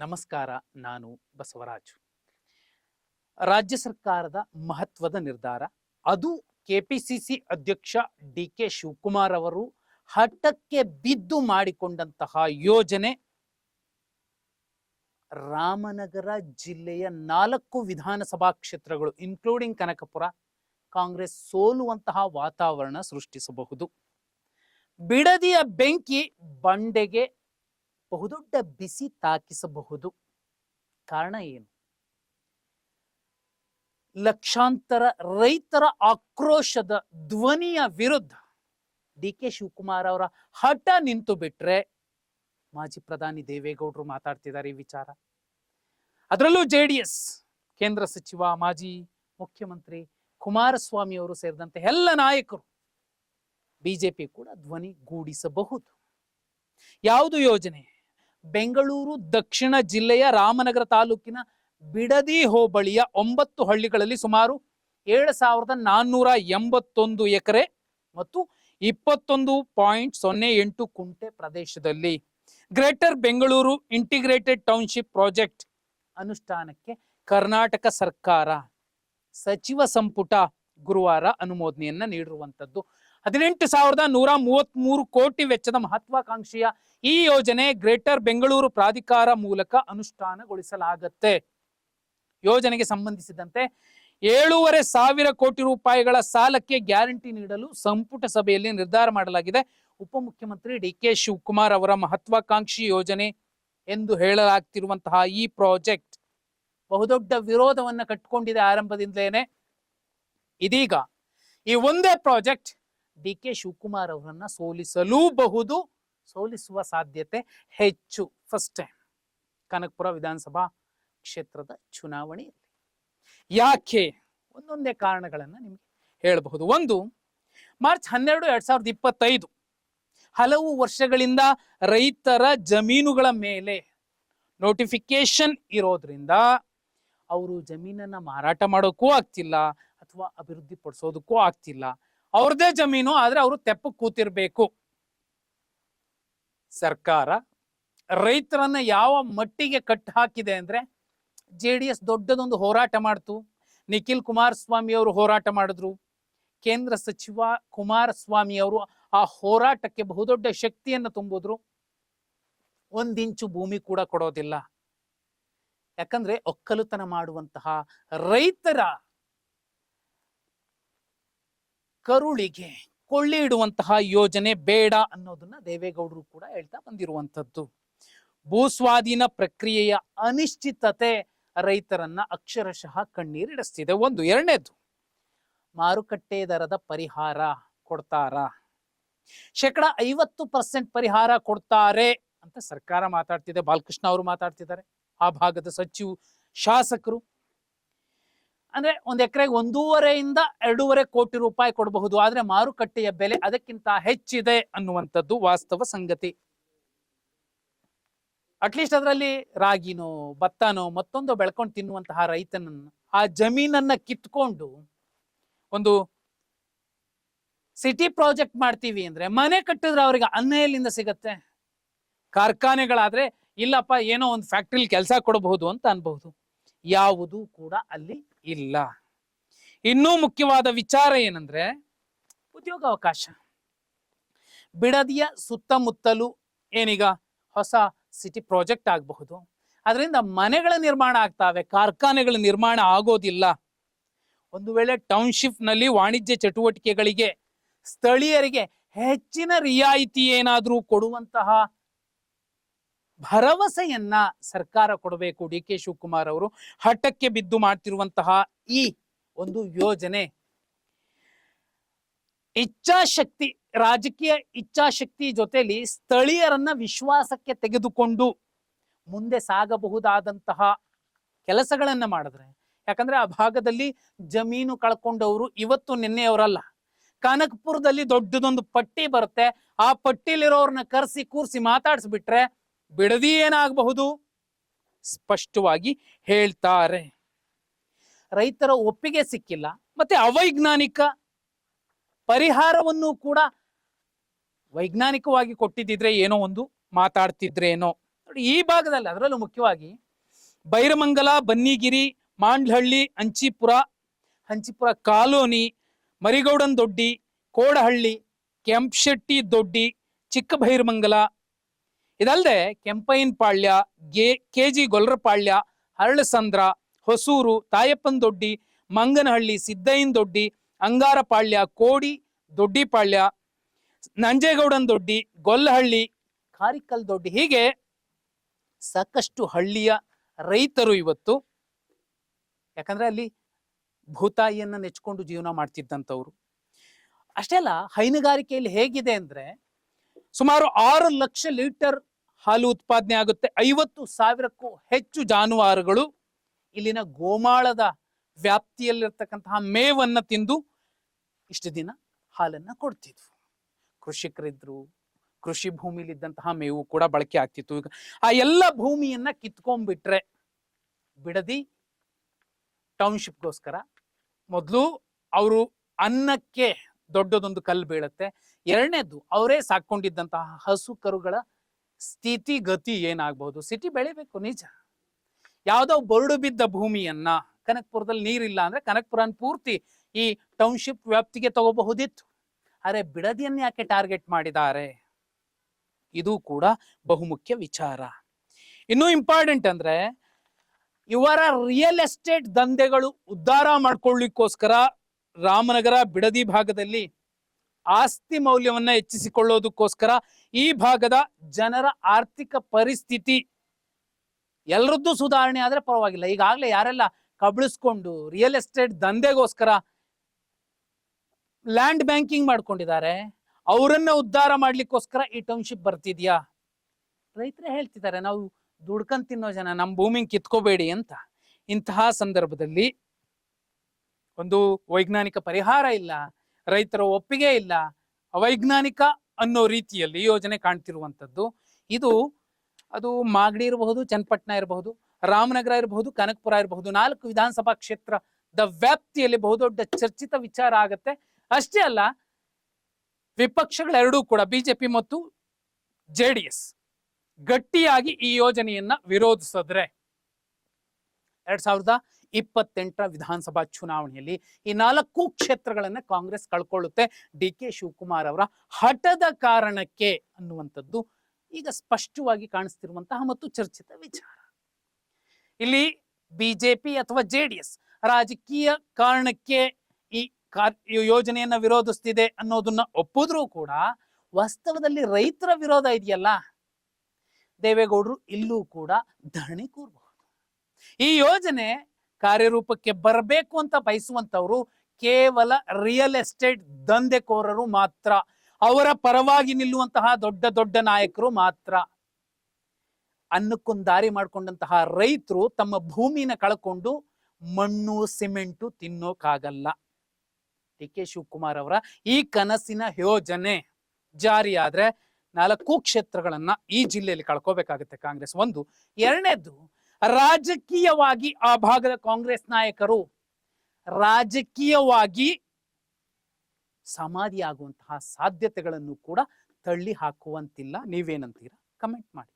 ನಮಸ್ಕಾರ. ನಾನು ಬಸವರಾಜು. ರಾಜ್ಯ ಸರ್ಕಾರದ ಮಹತ್ವದ ನಿರ್ಧಾರ, ಅದು ಕೆಪಿಸಿಸಿ ಅಧ್ಯಕ್ಷ ಡಿ ಕೆ ಶಿವಕುಮಾರ್ ಅವರು ಹಠಕ್ಕೆ ಬಿದ್ದು ಮಾಡಿಕೊಂಡಂತಹ ಯೋಜನೆ. ರಾಮನಗರ ಜಿಲ್ಲೆಯ 4 ವಿಧಾನಸಭಾ ಕ್ಷೇತ್ರಗಳು ಇನ್ಕ್ಲೂಡಿಂಗ್ ಕನಕಪುರ ಕಾಂಗ್ರೆಸ್ ಸೋಲುವಂತಹ ವಾತಾವರಣ ಸೃಷ್ಟಿಸಬಹುದು. ಬಿಡದಿಯ ಬೆಂಕಿ ಬಂಡೆಗೆ ಬಹುದೊಡ್ಡ ಬಿಸಿ ತಾಕಿಸಬಹುದು. ಕಾರಣ ಏನು? ಲಕ್ಷಾಂತರ ರೈತರ ಆಕ್ರೋಶದ ಧ್ವನಿಯ ವಿರುದ್ಧ ಡಿ ಕೆ ಶಿವಕುಮಾರ್ ಅವರ ಹಠ ನಿಂತು ಬಿಟ್ರೆ, ಮಾಜಿ ಪ್ರಧಾನಿ ದೇವೇಗೌಡರು ಮಾತಾಡ್ತಿದ್ದಾರೆ ಈ ವಿಚಾರ. ಅದರಲ್ಲೂ JDS ಕೇಂದ್ರ ಸಚಿವ, ಮಾಜಿ ಮುಖ್ಯಮಂತ್ರಿ ಕುಮಾರಸ್ವಾಮಿ ಅವರು ಸೇರಿದಂತೆ ಎಲ್ಲ ನಾಯಕರು, ಬಿಜೆಪಿ ಕೂಡ ಧ್ವನಿ ಗೂಡಿಸಬಹುದು. ಯಾವುದು ಯೋಜನೆ? ಬೆಂಗಳೂರು ದಕ್ಷಿಣ ಜಿಲ್ಲೆಯ ರಾಮನಗರ ತಾಲೂಕಿನ ಬಿಡದಿ ಹೋಬಳಿಯ 9 ಹಳ್ಳಿಗಳಲ್ಲಿ ಸುಮಾರು 7,481 ಎಕರೆ ಮತ್ತು 21.08 ಕುಂಟೆ ಪ್ರದೇಶದಲ್ಲಿ greater Bengaluru integrated township project ಅನುಷ್ಠಾನಕ್ಕೆ ಕರ್ನಾಟಕ ಸರ್ಕಾರ ಸಚಿವ ಸಂಪುಟ ಗುರುವಾರ ಅನುಮೋದನೆಯನ್ನ ನೀಡಿರುವಂತದ್ದು. 18,133 ಕೋಟಿ ವೆಚ್ಚದ ಮಹತ್ವಾಕಾಂಕ್ಷೆಯ ಈ ಯೋಜನೆ ಗ್ರೇಟರ್ ಬೆಂಗಳೂರು ಪ್ರಾಧಿಕಾರ ಮೂಲಕ ಅನುಷ್ಠಾನಗೊಳಿಸಲಾಗುತ್ತೆ. ಯೋಜನೆಗೆ ಸಂಬಂಧಿಸಿದಂತೆ 7,500 ಕೋಟಿ ರೂಪಾಯಿಗಳ ಸಾಲಕ್ಕೆ ಗ್ಯಾರಂಟಿ ನೀಡಲು ಸಂಪುಟ ಸಭೆಯಲ್ಲಿ ನಿರ್ಧಾರ ಮಾಡಲಾಗಿದೆ. ಉಪಮುಖ್ಯಮಂತ್ರಿ ಡಿ ಕೆ ಶಿವಕುಮಾರ್ ಅವರ ಮಹತ್ವಾಕಾಂಕ್ಷಿ ಯೋಜನೆ ಎಂದು ಹೇಳಲಾಗ್ತಿರುವಂತಹ ಈ ಪ್ರಾಜೆಕ್ಟ್ ಬಹುದೊಡ್ಡ ವಿರೋಧವನ್ನ ಕಟ್ಟಿಕೊಂಡಿದೆ ಆರಂಭದಿಂದಲೇನೆ. ಇದೀಗ ಈ ಒಂದೇ ಪ್ರಾಜೆಕ್ಟ್ ಡಿ ಕೆ ಶಿವಕುಮಾರ್ ಅವರನ್ನ ಸೋಲಿಸಲೂಬಹುದು, ಸೋಲಿಸುವ ಸಾಧ್ಯತೆ ಹೆಚ್ಚು. ಫಸ್ಟ್ ಟೈಮ್ ಕನಕಪುರ ವಿಧಾನಸಭಾ ಕ್ಷೇತ್ರದ ಚುನಾವಣೆಯಲ್ಲಿ. ಯಾಕೆ? ಒಂದೊಂದೇ ಕಾರಣಗಳನ್ನ ನಿಮಗೆ ಹೇಳಬಹುದು. ಒಂದು, ಮಾರ್ಚ್ 12, 2025 ಹಲವು ವರ್ಷಗಳಿಂದ ರೈತರ ಜಮೀನುಗಳ ಮೇಲೆ ನೋಟಿಫಿಕೇಶನ್ ಇರೋದ್ರಿಂದ ಅವರು ಜಮೀನನ್ನ ಮಾರಾಟ ಮಾಡೋಕ್ಕೂ ಆಗ್ತಿಲ್ಲ ಅಥವಾ ಅಭಿವೃದ್ಧಿ ಪಡಿಸೋದಕ್ಕೂ ಆಗ್ತಿಲ್ಲ. ಅವ್ರದೇ ಜಮೀನು, ಆದ್ರೆ ಅವರು ತೆಪ್ಪಕ್ಕೆ ಕೂತಿರ್ಬೇಕು. ಸರ್ಕಾರ ರೈತರನ್ನ ಯಾವ ಮಟ್ಟಿಗೆ ಕಟ್ಟು ಹಾಕಿದೆ ಅಂದ್ರೆ, JDS ದೊಡ್ಡದೊಂದು ಹೋರಾಟ ಮಾಡ್ತು. ನಿಖಿಲ್ ಕುಮಾರಸ್ವಾಮಿ ಅವರು ಹೋರಾಟ ಮಾಡಿದ್ರು. ಕೇಂದ್ರ ಸಚಿವ ಕುಮಾರಸ್ವಾಮಿ ಅವರು ಆ ಹೋರಾಟಕ್ಕೆ ಬಹುದೊಡ್ಡ ಶಕ್ತಿಯನ್ನು ತುಂಬಿದ್ರು. 1 ಇಂಚು ಭೂಮಿ ಕೂಡ ಕೊಡೋದಿಲ್ಲ. ಯಾಕಂದ್ರೆ ಒಕ್ಕಲುತನ ಮಾಡುವಂತಹ ರೈತರ ಕರುಳಿಗೆ ಕೊಳ್ಳಿ ಇಡುವಂತಹ ಯೋಜನೆ ಬೇಡ ಅನ್ನೋದನ್ನ ದೇವೇಗೌಡರು ಕೂಡ ಹೇಳ್ತಾ ಬಂದಿರುವಂತದ್ದು. ಭೂಸ್ವಾಧೀನ ಪ್ರಕ್ರಿಯೆಯ ಅನಿಶ್ಚಿತತೆ ರೈತರನ್ನ ಅಕ್ಷರಶಃ ಕಣ್ಣೀರಿಡಿಸ್ತಿದೆ. ಒಂದು. ಎರಡನೇದು, ಮಾರುಕಟ್ಟೆ ದರದ ಪರಿಹಾರ ಕೊಡ್ತಾರಾ? 50% ಪರಿಹಾರ ಕೊಡ್ತಾರೆ ಅಂತ ಸರ್ಕಾರ ಮಾತಾಡ್ತಿದೆ. ಬಾಲಕೃಷ್ಣ ಅವರು ಮಾತಾಡ್ತಿದ್ದಾರೆ, ಆ ಭಾಗದ ಸಚಿವರು, ಶಾಸಕರು. ಅಂದ್ರೆ 1 ಎಕರೆಗೆ 1.5 ಇಂದ 2.5 ಕೋಟಿ ರೂಪಾಯಿ ಕೊಡಬಹುದು, ಆದ್ರೆ ಮಾರುಕಟ್ಟೆಯ ಬೆಲೆ ಅದಕ್ಕಿಂತ ಹೆಚ್ಚಿದೆ ಅನ್ನುವಂಥದ್ದು ವಾಸ್ತವ ಸಂಗತಿ. ಅಟ್ಲೀಸ್ಟ್ ಅದರಲ್ಲಿ ರಾಗಿನೋ ಭತ್ತನೋ ಮತ್ತೊಂದು ಬೆಳ್ಕೊಂಡು ತಿನ್ನುವಂತಹ ರೈತನನ್ನ, ಆ ಜಮೀನನ್ನ ಕಿತ್ಕೊಂಡು ಒಂದು ಸಿಟಿ ಪ್ರಾಜೆಕ್ಟ್ ಮಾಡ್ತೀವಿ ಅಂದ್ರೆ, ಮನೆ ಕಟ್ಟಿದ್ರೆ ಅವರಿಗೆ ಅನ್ನ ಎಲ್ಲಿಂದ ಸಿಗತ್ತೆ? ಕಾರ್ಖಾನೆಗಳಾದ್ರೆ ಇಲ್ಲಪ್ಪ ಏನೋ ಒಂದು ಫ್ಯಾಕ್ಟ್ರಿಲಿ ಕೆಲಸ ಕೊಡಬಹುದು ಅಂತ ಅನ್ಬಹುದು. ಯಾವುದೂ ಕೂಡ ಅಲ್ಲಿ ಇಲ್ಲ. ಇನ್ನೂ ಮುಖ್ಯವಾದ ವಿಚಾರ ಏನಂದ್ರೆ ಉದ್ಯೋಗಾವಕಾಶ. ಬಿಡದಿಯ ಸುತ್ತಮುತ್ತಲು ಏನೀಗ ಹೊಸ ಸಿಟಿ ಪ್ರಾಜೆಕ್ಟ್ ಆಗಬಹುದು, ಅದರಿಂದ ಮನೆಗಳ ನಿರ್ಮಾಣ ಆಗ್ತಾವೆ, ಕಾರ್ಖಾನೆಗಳ ನಿರ್ಮಾಣ ಆಗೋದಿಲ್ಲ. ಒಂದು ವೇಳೆ ಟೌನ್ಶಿಪ್ ನಲ್ಲಿ ವಾಣಿಜ್ಯ ಚಟುವಟಿಕೆಗಳಿಗೆ ಸ್ಥಳೀಯರಿಗೆ ಹೆಚ್ಚಿನ ರಿಯಾಯಿತಿ ಏನಾದರೂ ಕೊಡುವಂತಹ ಭರವಸೆಯನ್ನ ಸರ್ಕಾರ ಕೊಡಬೇಕು. ಡಿ ಕೆ ಶಿವಕುಮಾರ್ ಅವರು ಹಠಕ್ಕೆ ಬಿದ್ದು ಮಾಡ್ತಿರುವಂತಹ ಈ ಒಂದು ಯೋಜನೆ ಇಚ್ಛಾಶಕ್ತಿ, ರಾಜಕೀಯ ಇಚ್ಛಾಶಕ್ತಿ ಜೊತೆಲಿ ಸ್ಥಳೀಯರನ್ನ ವಿಶ್ವಾಸಕ್ಕೆ ತೆಗೆದುಕೊಂಡು ಮುಂದೆ ಸಾಗಬಹುದಾದಂತಹ ಕೆಲಸಗಳನ್ನ ಮಾಡಿದ್ರೆ, ಯಾಕಂದ್ರೆ ಆ ಭಾಗದಲ್ಲಿ ಜಮೀನು ಕಳ್ಕೊಂಡವರು ಇವತ್ತು ನಿನ್ನೆಯವರಲ್ಲ. ಕನಕಪುರದಲ್ಲಿ ದೊಡ್ಡದೊಂದು ಪಟ್ಟಿ ಬರುತ್ತೆ, ಆ ಪಟ್ಟಿಲಿರೋರ್ನ ಕರೆಸಿ ಕೂರಿಸಿ ಮಾತಾಡಿಸ್ಬಿಟ್ರೆ ಬಿಡದಿ ಏನಾಗಬಹುದು ಸ್ಪಷ್ಟವಾಗಿ ಹೇಳ್ತಾರೆ. ರೈತರ ಒಪ್ಪಿಗೆ ಸಿಕ್ಕಿಲ್ಲ, ಮತ್ತೆ ಅವೈಜ್ಞಾನಿಕ ಪರಿಹಾರವನ್ನು ಕೂಡ ವೈಜ್ಞಾನಿಕವಾಗಿ ಕೊಟ್ಟಿದ್ದಿದ್ರೆ ಏನೋ ಒಂದು ಮಾತಾಡ್ತಿದ್ರೇನೋ ನೋಡಿ ಈ ಭಾಗದಲ್ಲಿ ಅದರಲ್ಲೂ ಮುಖ್ಯವಾಗಿ ಬೈರಮಂಗಲ, ಬನ್ನಿಗಿರಿ, ಮಾಂಡ್ಲಹಳ್ಳಿ, ಹಂಚಿಪುರ ಕಾಲೋನಿ, ಮರಿಗೌಡನ್ ದೊಡ್ಡಿ, ಕೋಡಹಳ್ಳಿ, ಕೆಂಪಶೆಟ್ಟಿ ದೊಡ್ಡಿ, ಚಿಕ್ಕಬೈರಮಂಗಲ, ಇದಲ್ಲದೆ ಕೆಂಪೈನ್ ಪಾಳ್ಯ, ಕೆಜಿ ಗೊಲ್ಲರಪಾಳ್ಯ, ಹರಳಸಂದ್ರ, ಹೊಸೂರು, ತಾಯಪ್ಪನ್ ದೊಡ್ಡಿ, ಮಂಗನಹಳ್ಳಿ, ಸಿದ್ದೈನ್ ದೊಡ್ಡಿ, ಅಂಗಾರಪಾಳ್ಯ, ಕೋಡಿ, ದೊಡ್ಡಿಪಾಳ್ಯ, ನಂಜೇಗೌಡನ್ ದೊಡ್ಡಿ, ಗೊಲ್ಲಹಳ್ಳಿ, ಕಾರಿಕಲ್ ದೊಡ್ಡಿ, ಹೀಗೆ ಸಾಕಷ್ಟು ಹಳ್ಳಿಯ ರೈತರು ಇವತ್ತು, ಯಾಕಂದ್ರೆ ಅಲ್ಲಿ ಭೂತಾಯಿಯನ್ನ ನೆಚ್ಕೊಂಡು ಜೀವನ ಮಾಡ್ತಿದ್ದಂಥವ್ರು. ಅಷ್ಟೇ ಅಲ್ಲ, ಹೈನುಗಾರಿಕೆಯಲ್ಲಿ ಹೇಗಿದೆ ಅಂದ್ರೆ ಸುಮಾರು 6 ಲಕ್ಷ ಲೀಟರ್ ಹಾಲು ಉತ್ಪಾದನೆ ಆಗುತ್ತೆ. 50,000ಕ್ಕೂ ಹೆಚ್ಚು ಜಾನುವಾರುಗಳು ಇಲ್ಲಿನ ಗೋಮಾಳದ ವ್ಯಾಪ್ತಿಯಲ್ಲಿರ್ತಕ್ಕಂತಹ ಮೇವನ್ನ ತಿಂದು ಇಷ್ಟು ದಿನ ಹಾಲನ್ನ ಕೊಡ್ತಿದ್ವು. ಕೃಷಿಕರಿದ್ರು, ಕೃಷಿ ಭೂಮಿಲಿದ್ದಂತಹ ಮೇವು ಕೂಡ ಬಳಕೆ ಆಗ್ತಿತ್ತು. ಈಗ ಆ ಎಲ್ಲ ಭೂಮಿಯನ್ನ ಕಿತ್ಕೊಂಡ್ಬಿಟ್ರೆ ಬಿಡದಿ ಟೌನ್ಶಿಪ್ಗೋಸ್ಕರ ಮೊದಲು ಅವರು ಅನ್ನಕ್ಕೆ ದೊಡ್ಡದೊಂದು ಕಲ್ಲು ಬೀಳತ್ತೆ. ಎರಡನೇದು, ಅವರೇ ಸಾಕೊಂಡಿದ್ದಂತಹ ಹಸು ಕರುಗಳ ಸ್ಥಿತಿ ಗತಿ ಏನಾಗಬಹುದು. ಸಿಟಿ ಬೆಳಿಬೇಕು ನಿಜ, ಯಾವ್ದೋ ಬರಡು ಬಿದ್ದ ಭೂಮಿಯನ್ನ, ಕನಕಪುರದಲ್ಲಿ ನೀರಿಲ್ಲ ಅಂದ್ರೆ ಕನಕಪುರನ ಪೂರ್ತಿ ಈ ಟೌನ್ಶಿಪ್ ವ್ಯಾಪ್ತಿಗೆ ತಗೋಬಹುದಿತ್ತು. ಅರೆ ಬಿಡದಿಯನ್ನ ಯಾಕೆ ಟಾರ್ಗೆಟ್ ಮಾಡಿದ್ದಾರೆ? ಇದು ಕೂಡ ಬಹುಮುಖ್ಯ ವಿಚಾರ. ಇನ್ನೂ ಇಂಪಾರ್ಟೆಂಟ್ ಅಂದ್ರೆ ಇವರ ರಿಯಲ್ ಎಸ್ಟೇಟ್ ದಂಧೆಗಳು ಉದ್ಧಾರ ಮಾಡ್ಕೊಳ್ಳಿಕ್ಕೋಸ್ಕರ ರಾಮನಗರ, ಬಿಡದಿ ಭಾಗದಲ್ಲಿ ಆಸ್ತಿ ಮೌಲ್ಯವನ್ನ ಹೆಚ್ಚಿಸಿಕೊಳ್ಳೋದಕ್ಕೋಸ್ಕರ ಈ ಭಾಗದ ಜನರ ಆರ್ಥಿಕ ಪರಿಸ್ಥಿತಿ ಎಲ್ಲರದ್ದು ಸುಧಾರಣೆ ಆದ್ರೆ ಪರವಾಗಿಲ್ಲ. ಈಗಾಗಲೇ ಯಾರೆಲ್ಲ ಕಬಳಿಸ್ಕೊಂಡು ರಿಯಲ್ ಎಸ್ಟೇಟ್ ದಂಧೆಗೋಸ್ಕರ ಲ್ಯಾಂಡ್ ಬ್ಯಾಂಕಿಂಗ್ ಮಾಡ್ಕೊಂಡಿದ್ದಾರೆ, ಅವರನ್ನ ಉದ್ಧಾರ ಮಾಡ್ಲಿಕ್ಕೋಸ್ಕರ ಈ ಟೌನ್ಶಿಪ್ ಬರ್ತಿದ್ಯಾ? ರೈತರೇ ಹೇಳ್ತಿದ್ದಾರೆ, ನಾವು ದುಡ್ಕೊಂಡ್ ತಿನ್ನೋ ಜನ, ನಮ್ಮ ಭೂಮಿ ಕಿತ್ಕೋಬೇಡಿ ಅಂತ. ಇಂತಹ ಸಂದರ್ಭದಲ್ಲಿ ಒಂದು ವೈಜ್ಞಾನಿಕ ಪರಿಹಾರ ಇಲ್ಲ, ರೈತರ ಒಪ್ಪಿಗೆ ಇಲ್ಲ, ಅವೈಜ್ಞಾನಿಕ ಅನ್ನೋ ರೀತಿಯಲ್ಲಿ ಯೋಜನೆ ಕಾಣ್ತಿರುವಂಥದ್ದು. ಅದು ಮಾಗಡಿ ಇರಬಹುದು, ಚನ್ನಪಟ್ಟಣ ಇರಬಹುದು, ರಾಮನಗರ ಇರಬಹುದು, ಕನಕಪುರ ಇರಬಹುದು, 4 ವಿಧಾನಸಭಾ ಕ್ಷೇತ್ರದ ವ್ಯಾಪ್ತಿಯಲ್ಲಿ ಬಹುದೊಡ್ಡ ಚರ್ಚಿತ ವಿಚಾರ ಆಗತ್ತೆ. ಅಷ್ಟೇ ಅಲ್ಲ, ವಿಪಕ್ಷಗಳೆರಡೂ ಕೂಡ ಬಿಜೆಪಿ ಮತ್ತು JDS ಗಟ್ಟಿಯಾಗಿ ಈ ಯೋಜನೆಯನ್ನ ವಿರೋಧಿಸಿದ್ರೆ 2028ರ ವಿಧಾನಸಭಾ ಚುನಾವಣೆಯಲ್ಲಿ ಈ 4 ಕ್ಷೇತ್ರಗಳನ್ನ ಕಾಂಗ್ರೆಸ್ ಕಳ್ಕೊಳ್ಳುತ್ತೆ. DK ಶಿವಕುಮಾರ್ ಅವರ ಹಠದ ಕಾರಣಕ್ಕೆ ಅನ್ನುವಂಥದ್ದು ಈಗ ಸ್ಪಷ್ಟವಾಗಿ ಕಾಣಿಸ್ತಿರುವಂತಹ ಮತ್ತು ಚರ್ಚಿತ ವಿಚಾರ. ಇಲ್ಲಿ ಬಿಜೆಪಿ ಅಥವಾ JDS ರಾಜಕೀಯ ಕಾರಣಕ್ಕೆ ಈ ಯೋಜನೆಯನ್ನ ವಿರೋಧಿಸ್ತಿದೆ ಅನ್ನೋದನ್ನ ಒಪ್ಪಿದ್ರೂ ಕೂಡ ವಾಸ್ತವದಲ್ಲಿ ರೈತರ ವಿರೋಧ ಇದೆಯಲ್ಲ, ದೇವೇಗೌಡರು ಇಲ್ಲೂ ಕೂಡ ಧರಣಿ ಕೂರಬಹುದು. ಈ ಯೋಜನೆ ಕಾರ್ಯರೂಪಕ್ಕೆ ಬರಬೇಕು ಅಂತ ಬಯಸುವಂತವರು ಕೇವಲ ರಿಯಲ್ ಎಸ್ಟೇಟ್ ದಂಧೆಕೋರರು ಮಾತ್ರ, ಅವರ ಪರವಾಗಿ ನಿಲ್ಲುವಂತಹ ದೊಡ್ಡ ದೊಡ್ಡ ನಾಯಕರು ಮಾತ್ರ. ಅನ್ನಕ್ಕೊಂದು ದಾರಿ ಮಾಡ್ಕೊಂಡಂತಹ ರೈತರು ತಮ್ಮ ಭೂಮಿನ ಕಳ್ಕೊಂಡು ಮಣ್ಣು ಸಿಮೆಂಟು ತಿನ್ನೋಕ್ಕಾಗಲ್ಲ. DK ಶಿವಕುಮಾರ್ ಅವರ ಈ ಕನಸಿನ ಯೋಜನೆ ಜಾರಿಯಾದ್ರೆ 4 ಕ್ಷೇತ್ರಗಳನ್ನ ಈ ಜಿಲ್ಲೆಯಲ್ಲಿ ಕಳ್ಕೋಬೇಕಾಗುತ್ತೆ ಕಾಂಗ್ರೆಸ್. ಒಂದು. ಎರಡನೇದು, ರಾಜಕೀಯವಾಗಿ ಆ ಭಾಗದ ಕಾಂಗ್ರೆಸ್ ನಾಯಕರು ರಾಜಕೀಯವಾಗಿ ಸಮಾಧಿಯಾಗುವಂತಹ ಸಾಧ್ಯತೆಗಳನ್ನು ಕೂಡ ತಳ್ಳಿ ಹಾಕುವಂತಿಲ್ಲ. ನೀವೇನಂತೀರಾ? ಕಮೆಂಟ್ ಮಾಡಿ.